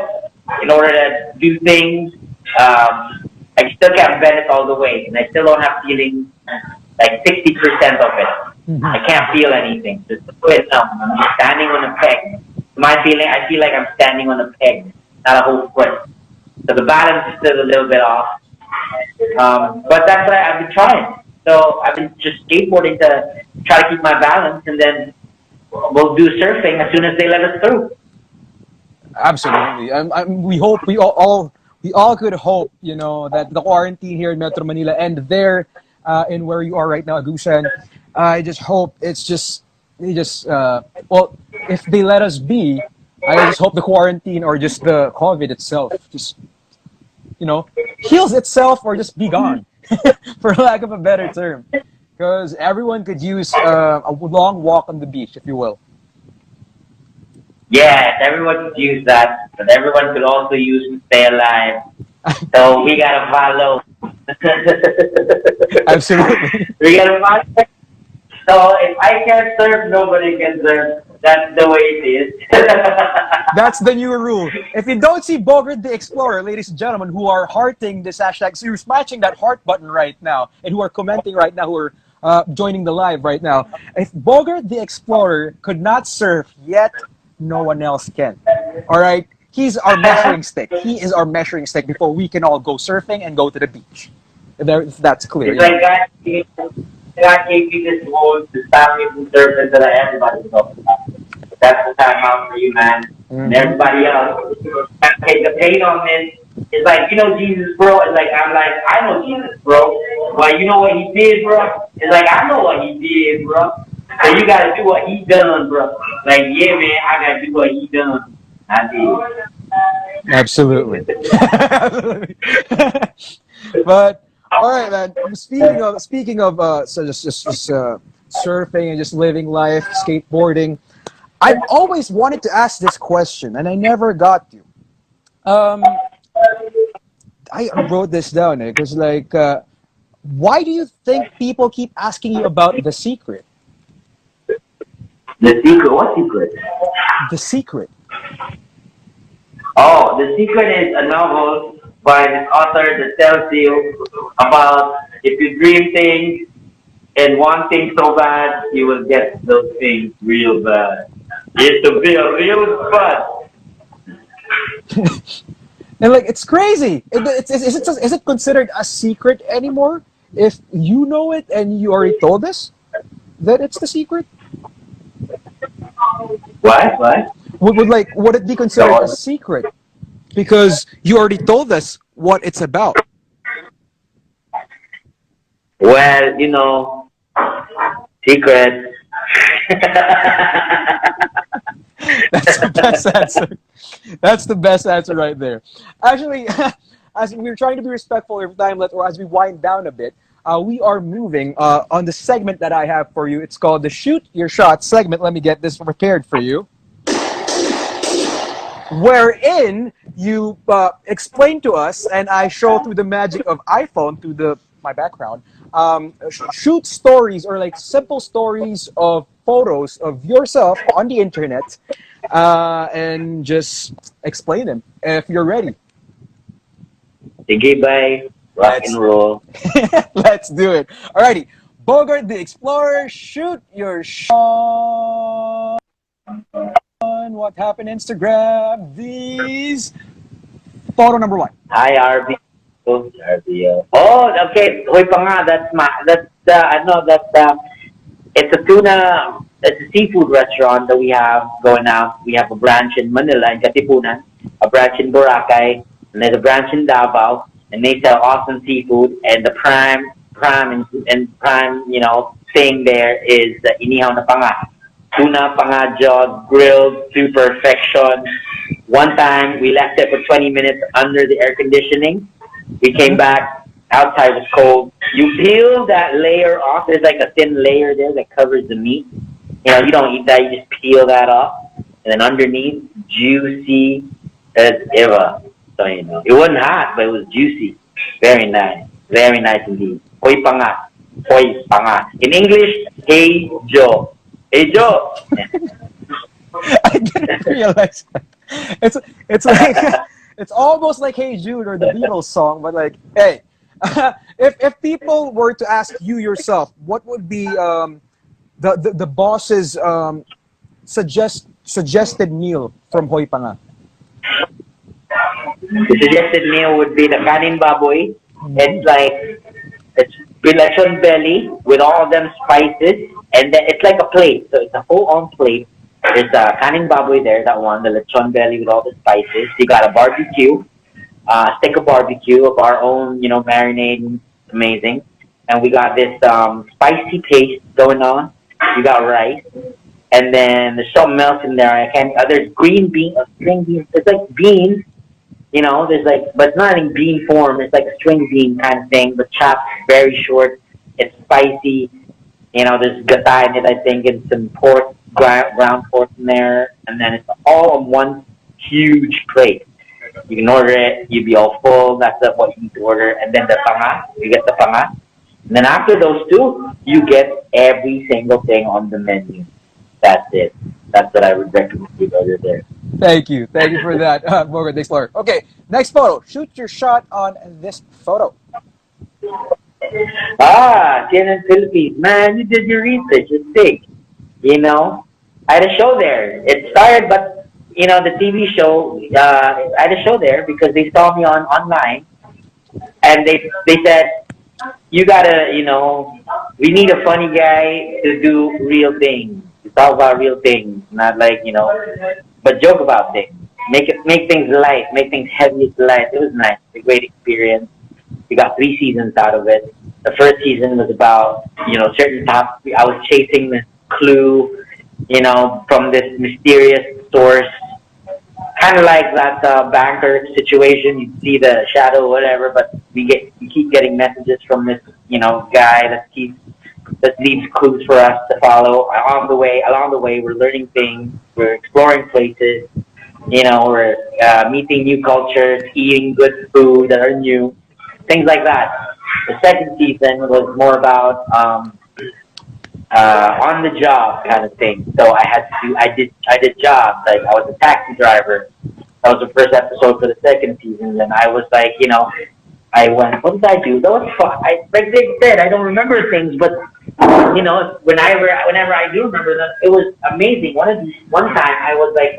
in order to do things. I still can't bend it all the way, and I still don't have feeling like 60% of it. I can't feel anything. Just the foot, I'm standing on a peg. I feel like I'm standing on a peg, not a whole foot. So the balance is still a little bit off. But that's what I've been trying. So I've been just skateboarding to try to keep my balance, and then we'll do surfing as soon as they let us through. Absolutely. We hope we all could hope, that the quarantine here in Metro Manila and there, in where you are right now, Agusan. I just hope it's just they just well, if they let us be, I just hope the quarantine or just the COVID itself just heals itself or just be gone, for lack of a better term, because everyone could use a long walk on the beach, if you will. Yes, everyone could use that, but everyone could also use to stay alive. So we gotta follow. Absolutely. We gotta follow. So if I can't serve, nobody can serve. That's the way it is. That's the new rule. If you don't see Bogart the Explorer, ladies and gentlemen, who are hearting this hashtag, so you're smashing that heart button right now, and who are commenting right now, who are joining the live right now. If Bogart the Explorer could not surf yet, no one else can. All right? He's our measuring stick. He is our measuring stick before we can all go surfing and go to the beach. If that's clear. It's like God gave me this role to stop me from serving so that everybody can talk about it. That's the time out for you, man. And Mhm. everybody else. Take the pain on this. It's like, Jesus, bro. It's like, I'm like, I know Jesus, bro. But you know what he did, bro? It's like, I know what he did, bro. So you gotta do what he done, bro. Like, yeah, man, I gotta do what he done. I Absolutely. did. But all right, man. Speaking of just surfing and just living life, skateboarding, I've always wanted to ask this question, and I never got to. Um, I wrote this down because, why do you think people keep asking you about the secret? The secret, what secret? The secret. Oh, The Secret is a novel by this author that tells you about if you dream things and want things so bad, you will get those things real bad. It's to be a real fun. And it's crazy. Is it considered a secret anymore? If you know it and you already told us that it's the secret, What? What? would it be considered a So, secret because you already told us what it's about? well, secret. That's the best answer. That's the best answer right there. Actually, as we're trying to be respectful of time, or as we wind down a bit, we are moving on the segment that I have for you. It's called the Shoot Your Shot segment. Let me get this prepared for you. Wherein you explain to us, and I show through the magic of iPhone through my background, shoot stories or simple stories of photos of yourself on the internet, and just explain them if you're ready. Sige, bye. Rock and Let's roll. let's do it. Alrighty, Bogart the Explorer, shoot your shot. What happened? Instagram. These photo number one. Hi, Arbys. Oh, Arbys. Oh, okay. Hoy pa nga, it's a tuna, it's a seafood restaurant that we have going out. We have a branch in Manila, in Katipunan, a branch in Boracay, and there's a branch in Davao, and they sell awesome seafood. And the prime, thing there is the inihaw na panga. Tuna panga jog, grilled to perfection. One time, we left it for 20 minutes under the air conditioning. We came Mhm. back. Outside was cold. You peel that layer off. There's like a thin layer there that covers the meat. You don't eat that. You just peel that off, and then underneath, juicy as ever. So it wasn't hot, but it was juicy. Very nice indeed. Hoy panga, hoy panga. In English, hey Joe, hey Joe. I didn't realize that. It's it's like it's almost like Hey Jude or the Beatles song, but hey, if people were to ask you yourself, what would be the boss's suggested meal from Hoy Panga? The suggested meal would be the kanin baboy. It's Mhm. like it's lechon belly with all of them spices, and then it's like a plate. So it's a full on plate. There's a kaning baboy there, that one, the lechon belly with all the spices. You got a barbecue, stick of barbecue of our own, marinade, amazing. And we got this spicy paste going on. You got rice, and then there's something else in there. I can't. There's green bean, string beans. It's like beans, there's like, but it's not in bean form. It's like a string bean kind of thing, but chopped very short. It's spicy. There's gata in it, I think, and some pork, ground pork in there, and then it's all on one huge plate. You can order it. You'd be all full. That's what you need to order, and then the panga. You get the panga. And then after those two, you get every single thing on the menu. That's it. That's what I would recommend you order there. Thank you. Thank you for that, Bogart the Explorer. Okay, next photo. Shoot your shot on this photo. Ah, CNN Philippines. Man, you did your research. It's big. You know, I had a show there. It started, but the TV show. I had a show there because they saw me on online, and they said you gotta, we need a funny guy to do real things, to talk about real things, not like but joke about things. Make things light, make things heavy to light. It was nice. It's a great experience. We got 3 seasons out of it. The first season was about certain topics. I was chasing this clue, from this mysterious source, kind of like that banker situation. You see the shadow, whatever, but we keep getting messages from this guy that leaves clues for us to follow along the way. Along the way, we're learning things, we're exploring places. We're meeting new cultures, eating good food that are new, things like that. The second season was more about on the job kind of thing. So I did jobs, like I was a taxi driver. That was the first episode for the second season, and I was like, I went, what did I do? That was fun. Like they said, I don't remember things, but whenever I do remember them, it was amazing. One time I was like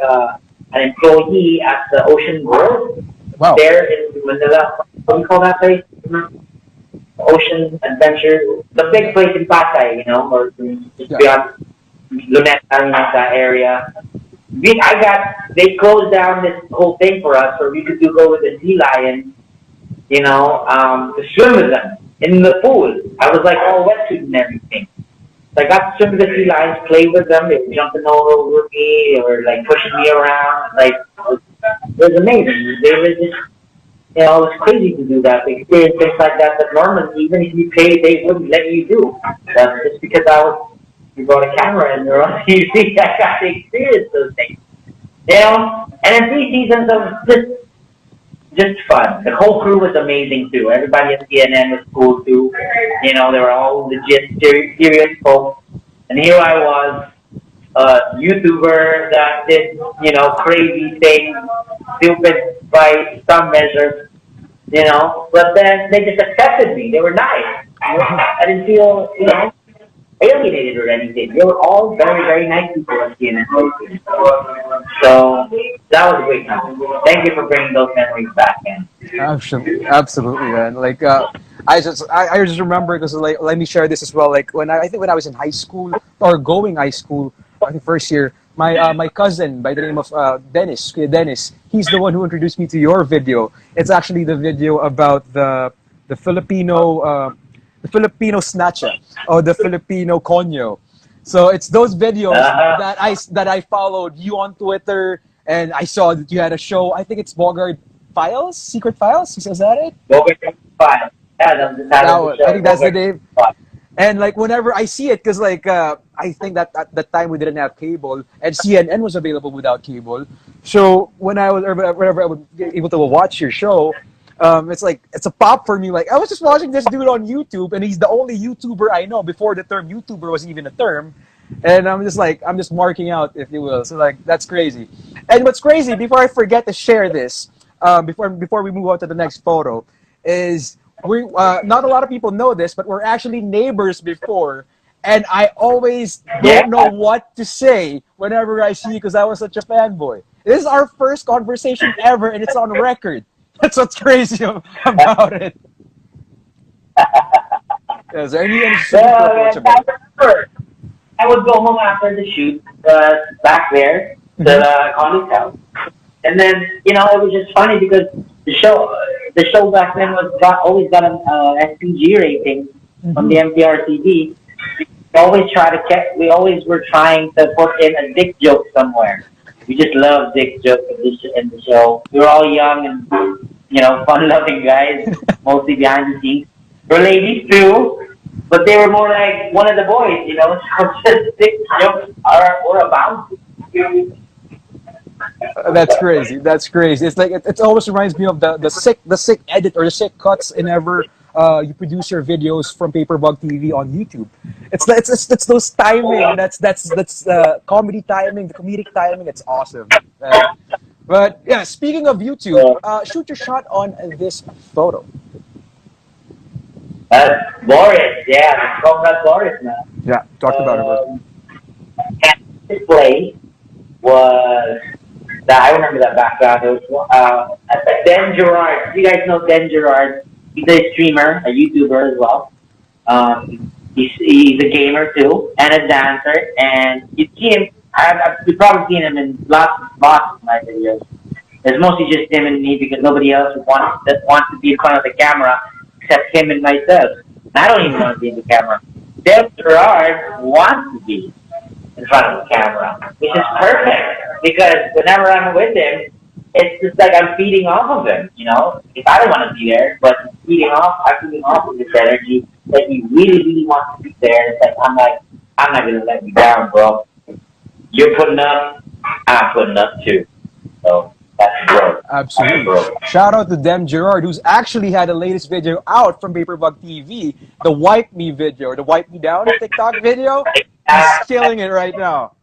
an employee at the Ocean World Wow. there in Manila. What do you call that place? Ocean Adventure, the big place in Pasay, or just Yeah. beyond Luneta, that area. They closed down this whole thing for us where we could go with the sea lions, to swim with them in the pool. I was like all wetsuit and everything. So I got to swim with the sea lions, play with them. They were jumping all over me or like pushing me around. Like it was amazing. They were just it was crazy to do that, to experience things like that normally, even if you paid, they wouldn't let you do. But just because you brought a camera and they're on TV, I got to experience those things. And then 3 seasons of just fun. The whole crew was amazing too. Everybody at CNN was cool too. They were all legit, serious folks. And here I was, a YouTuber that did, crazy things, stupid by some measure, but then they just accepted me. They were nice. I didn't feel, alienated or anything. They were all very, very nice people at CNN. So that was a great time. Thank you for bringing those memories back in. Absolutely, absolutely, man. Like, I just remember because like, let me share this as well. Like I think when I was in high school or going high school, I think first year, my cousin by the name of Dennis, Kuya Dennis, he's the one who introduced me to your video. It's actually the video about the Filipino the Filipino snatcha or the Filipino conyo. So it's those videos Uh, that I followed you on Twitter, and I saw that you had a show. I think it's Bogart Files, Secret Files. Is that it? Bogart The Explorer. Yeah, that's the That title of one. the I show. think that's the Bogart The name. Explorer. And like whenever I see it, because like I think that at the time we didn't have cable, and CNN was available without cable. So when I was or whenever I would get able to watch your show, it's like it's a pop for me. Like I was just watching this dude on YouTube, and he's the only YouTuber I know before the term YouTuber was even a term. And I'm just marking out, if you will. So like that's crazy. And what's crazy, before I forget to share this, before we move on to the next photo, is we not a lot of people know this, but we're actually neighbors before. And I always Yeah. don't know what to say whenever I see you because I was such a fanboy. This is our first conversation ever, and it's on record. That's what's crazy about it. Is there any So, super quick quotes I about it? remember I would go home after the shoot, back there to Mm-hmm. the Connie's house. And then, it was just funny because the show back then always got an SPG rating on Mm-hmm. the MPRTV. We always were trying to put in a dick joke somewhere. We just love dick jokes in the show. We were all young and, fun-loving guys, mostly behind the scenes. There were ladies too, but they were more like one of the boys, so just dick jokes were abound. That's crazy. That's crazy. It's like it always reminds me of the sick edit or the sick cuts whenever you produce your videos from PWOG TV on YouTube. It's those timing. That's comedy timing, the comedic timing. It's awesome. But yeah, speaking of YouTube, So, shoot your shot on this photo. Boris, yeah, it's called that Boris now. Yeah, talked about it. Bro. And this play was I remember that background. It was Den Gerard. You guys know Den Gerard? He's a streamer, a YouTuber as well. He's a gamer too and a dancer. And you see him. You've probably seen him in lots of my videos. It's mostly just him and me because nobody else wants to be in front of the camera except him and myself. I don't even want to be in the camera. Den Gerard wants to be in front of the camera, which is perfect because whenever I'm with him, it's just like I'm feeding off of him. If I don't want to be there, but I'm feeding off of this energy that he really, really wants to be there. It's like I'm not gonna let you down, bro. You're putting up, I'm putting up too. So that's bro. That's Absolutely. bro. Shout out to Dem Gerard, who's actually had the latest video out from PWOG TV, the Wipe Me video, or the Wipe Me Down TikTok video. He's killing it right now.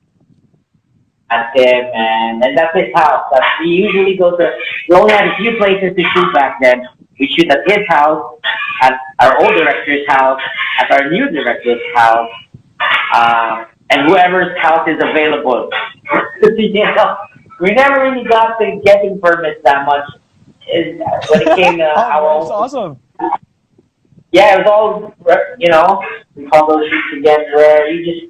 That's it, man. And that's his house. We usually go to, we only had a few places to shoot back then. We shoot at his house, at our old director's house, at our new director's house, and whoever's house is available. We never really got to getting permits that much when it came to our Oh, that's own. awesome. Yeah, it was all, we call those shoots again where you just,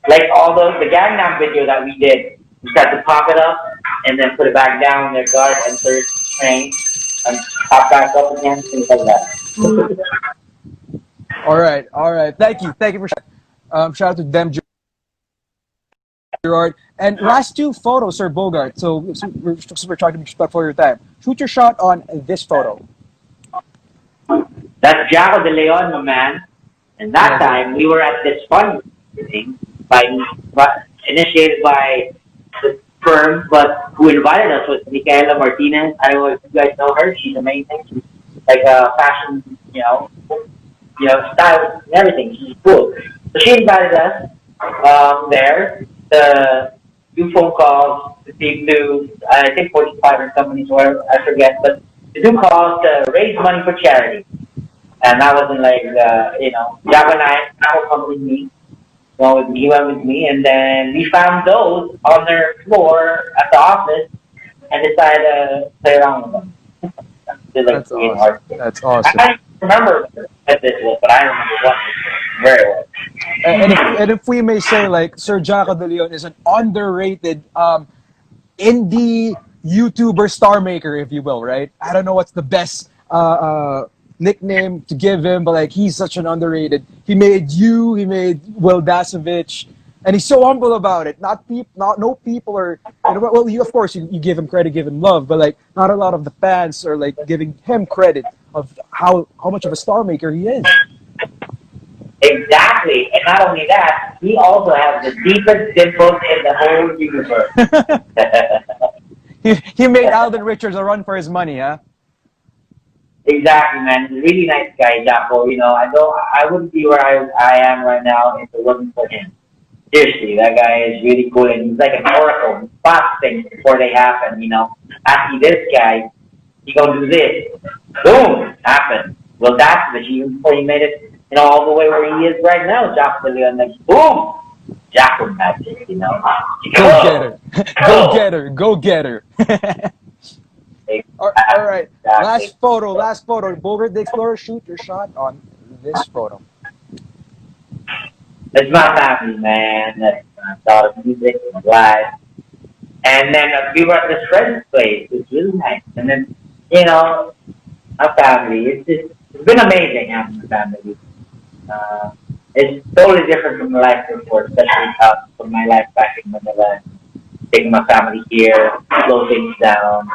like all the Gangnam video that we did, you just had to pop it up and then put it back down in their guard and third train and pop back up again, things like that. All right, all right. Thank you for shout out to Dem Gerard. And last two photos, Sir Bogart. So we're trying to be respectful of your time. Shoot your shot on this photo. That's Jaco de Leon, my man. And that time, we were at this fundraising initiated by the firm, but who invited us was Micaela Martinez. I don't know if you guys know her. She's amazing. She's like a fashion, style and everything. She's cool. So she invited us there to do phone calls to I think 45 or companies, or I forget, but to do calls to raise money for charity. And that wasn't like, Java and I will come with me. He went with me, and then we found those on their floor at the office and decided to play around with them. That's awesome. That's awesome. I don't remember what this was, but I remember one very well. And if we may say, like, Sir Jaco de Leon is an underrated indie YouTuber Starmaker, if you will, right? I don't know what's the best nickname to give him, but like he's such an underrated. He made Will Dasovich, and he's so humble about it. No people are, well, you of course you give him credit, give him love, but like not a lot of the fans are like giving him credit of how much of a Starmaker he is. Exactly, and not only that, he also has the deepest dimples in the whole universe. he made Alden Richards a run for his money, huh? Exactly, man. He's a really nice guy, Jaco. I wouldn't be where I am right now if it wasn't for him. Seriously, that guy is really cool, and he's like an oracle. He spots things before they happen. I see this guy, he gonna do this. Boom, happened. Well, that's the even before he made it, all the way where he is right now. Jaco de Leon, like, boom, Jaco magic. Go get her, go get her, go get her. All right. Exactly. Last photo. Bogart the Explorer, shoot your shot on this photo? It's my family, man. That's my daughter's music, my wife. And then we were at this friend's place. It was really nice. And then, you know, our family. It's been amazing having a family. Uh, it's totally different from the life before, especially from my life back in Manila. Taking my family here, slow things down.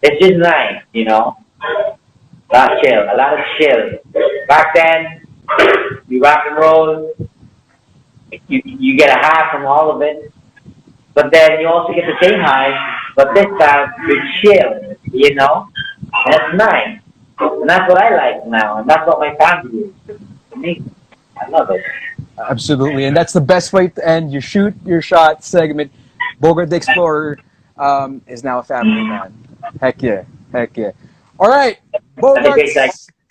It's just nice, you know. A lot of chill. Back then, we rock and roll. You get a high from all of it, but then you also get the same high. But this time, you chill, you know. That's nice, and that's what I like now, and that's what my family is. It's amazing. I love it. Absolutely, and that's the best way to end your shoot your shot segment. Bogart the Explorer is now a family man. Heck yeah, heck yeah. All right, Have a Bogart, great day.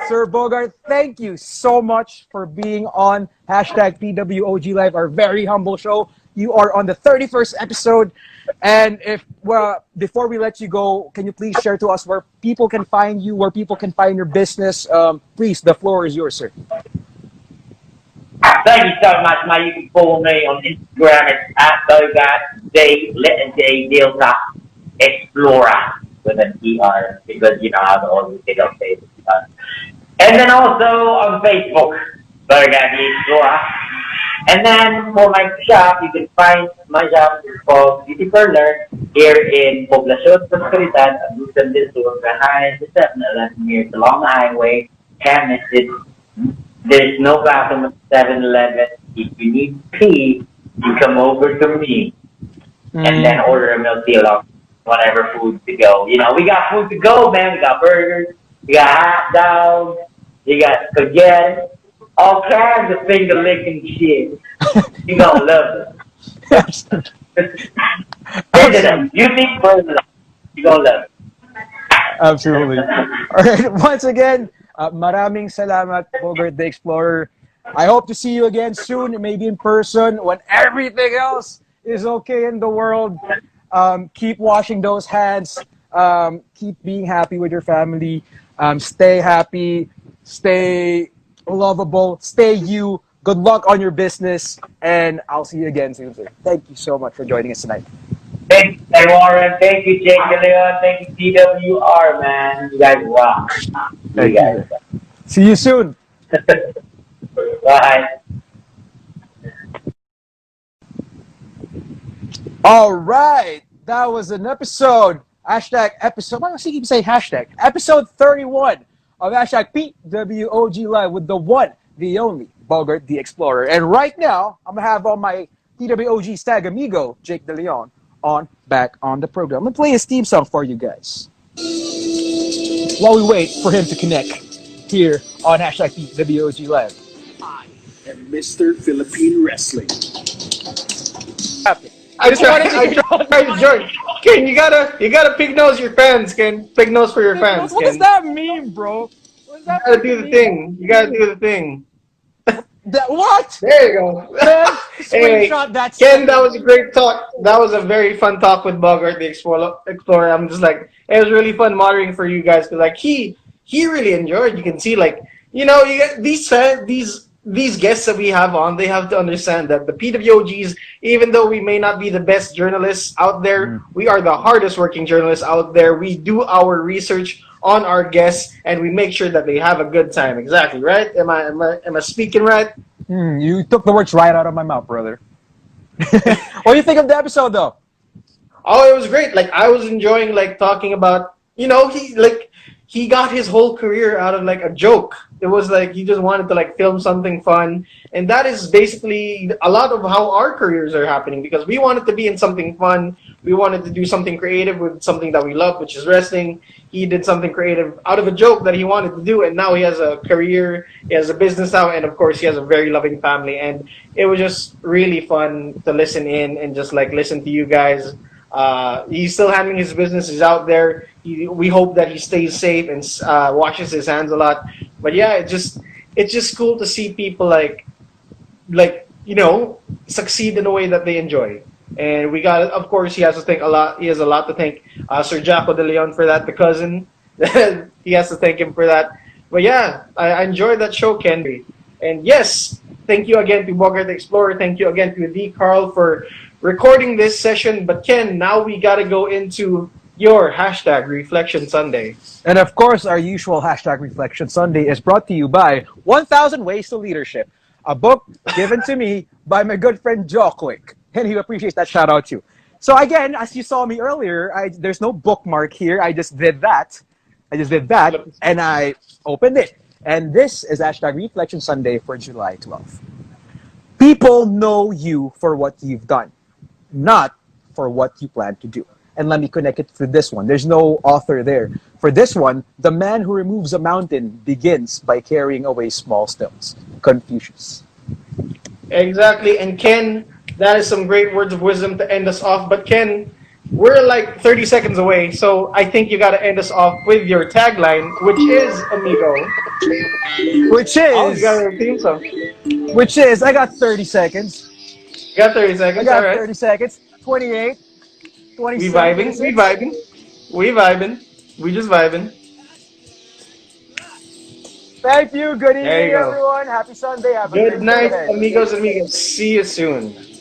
Sir Bogart, thank you so much for being on hashtag PWOG Live, our very humble show. You are on the 31st episode, and if well, before we let you go, can you please share to us where people can find you, where people can find your business? Please, the floor is yours, sir. Thank you so much, man. You can follow me on Instagram. It's at Bogart the letter J Delta Explorer with an ER because you know how the old they don't say it. And then also on Facebook, Bogart the Explorer. And then for my shop, you can find my shop is called Beauty Parlor here in Poblacion, Prosperidad, Abusan del Sur, behind the 7-Eleven near the Long Highway. Can't miss it. There's no bathroom at 7-Eleven. If you need pee, you come over to me and then order a milk tea along whatever food to go. You know, we got food to go, man. We got burgers, we got hot dogs, you got spaghetti, all kinds of finger licking shit. You gonna love Absolutely. it. Visit us. You think further, you gonna love it. Absolutely. All right. Once again, maraming salamat, Bogart the Explorer. I hope to see you again soon, maybe in person, when everything else is okay in the world. Keep washing those hands. Keep being happy with your family. Stay happy. Stay lovable. Stay you. Good luck on your business. And I'll see you again soon, sir. Thank you so much for joining us tonight. Thank you, Warren. Thank you, Jake DeLeon. Thank you, PWR, man. You guys rock. You Thank you, guys sir. See you soon. rock. Bye. All right. That was an episode. Hashtag episode. Why do I keep saying hashtag? Episode 31 of hashtag PWOG Live with the one, the only Bogart the Explorer. And right now, I'm going to have on my PWOG stag amigo, Jake DeLeon, on back on the program. I'm going to play his theme song for you guys while we wait for him to connect here on hashtag PWOG Live. I am Mr. Philippine Wrestling. Happy. I Just try. wanted I to try to join. Ken, you gotta pig nose your fans. Ken, pig nose for your fans. What does Ken, that mean, bro? What does you that gotta do the mean? thing. You gotta do the thing. What? There you go. Man, Anyway, screenshot that Ken, that second. was a great talk. That was a very fun talk with Bogart the Explorer. I'm just like, it was really fun moderating for you guys because like he really enjoyed. You can see like you get these guests that we have on. They have to understand that the PWOGs, even though we may not be the best journalists out there, we are the hardest working journalists out there. We do our research on our guests and we make sure that they have a good time. Exactly right? Am I speaking right? You took the words right out of my mouth, brother. What do you think of the episode, though? Oh, it was great. Like I was enjoying like talking about, he got his whole career out of like a joke. It was like he just wanted to like film something fun, and that is basically a lot of how our careers are happening because we wanted to be in something fun. We wanted to do something creative with something that we love, which is wrestling. He did something creative out of a joke that he wanted to do, and now he has a career, he has a business now, and of course he has a very loving family. And it was just really fun to listen in and just like listen to you guys. He's still handling his business. He's out there. We hope that he stays safe and washes his hands a lot. But yeah, it's just cool to see people succeed in a way that they enjoy. And we got, of course, he has to thank a lot. He has a lot to thank Sir Jaco De Leon for that, the cousin. He has to thank him for that. But yeah, I enjoyed that show, Ken. And yes, thank you again to Bogart the Explorer. Thank you again to the Carl for recording this session. But Ken, now we gotta go into your hashtag Reflection Sunday. And of course, our usual hashtag Reflection Sunday is brought to you by 1000 Ways to Leadership, a book given to me by my good friend Joe Quick. And he appreciates that shout out too. So again, as you saw me earlier, there's no bookmark here. I just did that. And I opened it. And this is hashtag Reflection Sunday for July 12th. People know you for what you've done, not for what you plan to do. And let me connect it to this one. There's no author there. For this one, the man who removes a mountain begins by carrying away small stones. Confucius. Exactly. And Ken, that is some great words of wisdom to end us off. But Ken, we're like 30 seconds away, so I think you got to end us off with your tagline, which is, amigo. Which Oh, you got is, a theme song. I got 30 seconds. You got 30 seconds, all right. 30 seconds. 28, We 27, vibing, we 26. vibing, we vibing, we just vibing. Thank you. Good There evening, you go. everyone. Happy Sunday. Have a Good great day night, ahead. amigos and amigas. See you soon.